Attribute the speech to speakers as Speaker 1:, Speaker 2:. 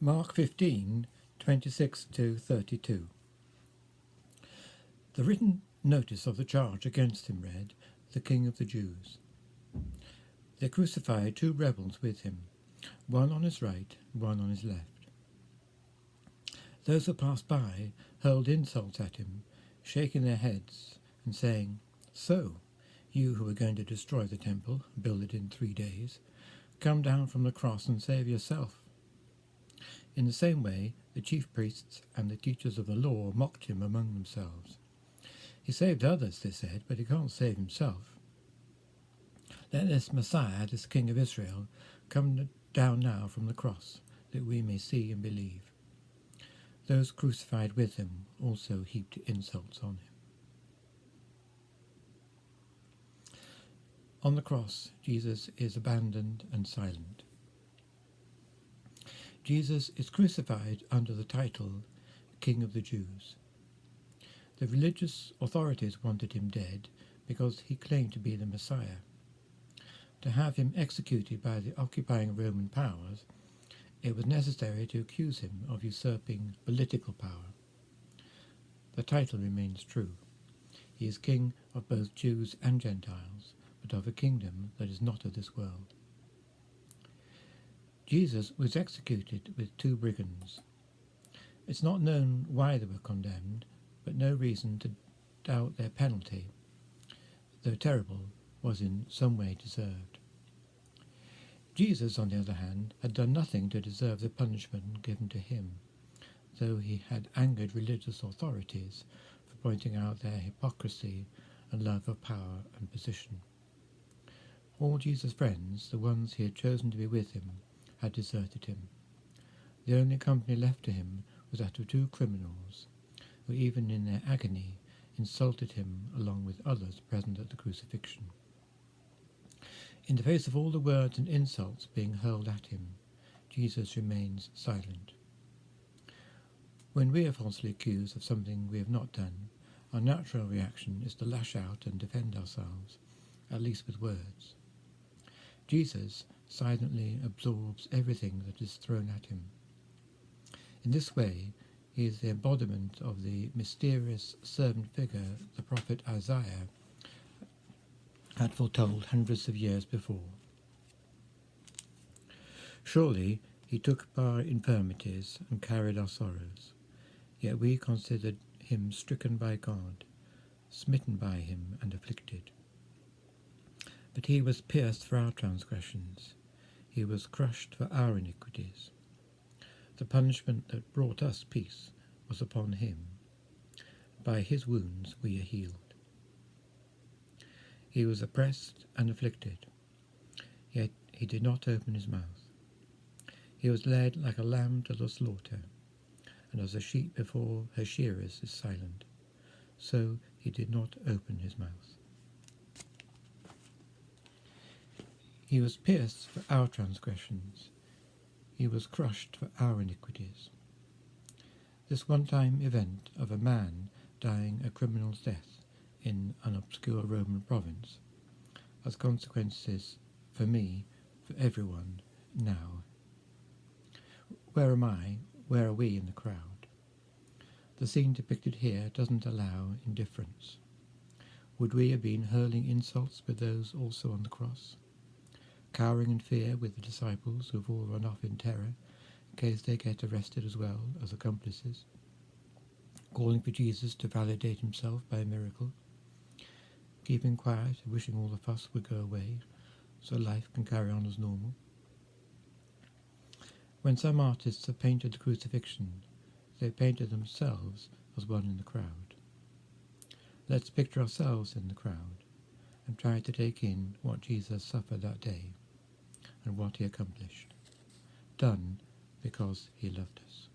Speaker 1: Mark 15:26-32. The written notice of the charge against him read, "The King of the Jews." They crucified two rebels with him, one on his right, one on his left. Those who passed by hurled insults at him, shaking their heads and saying, "So, you who are going to destroy the temple, build it in 3 days, come down from the cross and save yourself." In the same way, the chief priests and the teachers of the law mocked him among themselves. "He saved others," they said, "but he can't save himself. Let this Messiah, this King of Israel, come down now from the cross, that we may see and believe." Those crucified with him also heaped insults on him. On the cross, Jesus is abandoned and silent. Jesus is crucified under the title King of the Jews. The religious authorities wanted him dead because he claimed to be the Messiah. To have him executed by the occupying Roman powers, it was necessary to accuse him of usurping political power. The title remains true. He is king of both Jews and Gentiles, but of a kingdom that is not of this world. Jesus was executed with two brigands. It's not known why they were condemned, but no reason to doubt their penalty, though terrible, was in some way deserved. Jesus, on the other hand, had done nothing to deserve the punishment given to him, though he had angered religious authorities for pointing out their hypocrisy and love of power and position. All Jesus' friends, the ones he had chosen to be with him, had deserted him. The only company left to him was that of two criminals, who even in their agony insulted him along with others present at the crucifixion. In the face of all the words and insults being hurled at him, Jesus remains silent. When we are falsely accused of something we have not done, our natural reaction is to lash out and defend ourselves, at least with words. Jesus silently absorbs everything that is thrown at him. In this way, he is the embodiment of the mysterious servant figure the prophet Isaiah had foretold hundreds of years before. "Surely he took up our infirmities and carried our sorrows, yet we considered him stricken by God, smitten by him and afflicted. But he was pierced for our transgressions, he was crushed for our iniquities. The punishment that brought us peace was upon him. By his wounds we are healed. He was oppressed and afflicted, yet he did not open his mouth. He was led like a lamb to the slaughter, and as a sheep before her shearers is silent, so he did not open his mouth. He was pierced for our transgressions, he was crushed for our iniquities." This one-time event of a man dying a criminal's death in an obscure Roman province has consequences for me, for everyone, now. Where am I? Where are we in the crowd? The scene depicted here doesn't allow indifference. Would we have been hurling insults with those also on the cross? Cowering in fear with the disciples who have all run off in terror in case they get arrested as well as accomplices? Calling for Jesus to validate himself by a miracle? Keeping quiet and wishing all the fuss would go away so life can carry on as normal? When some artists have painted the crucifixion, they painted themselves as one in the crowd. Let's picture ourselves in the crowd and try to take in what Jesus suffered that day and what he accomplished, done because he loved us.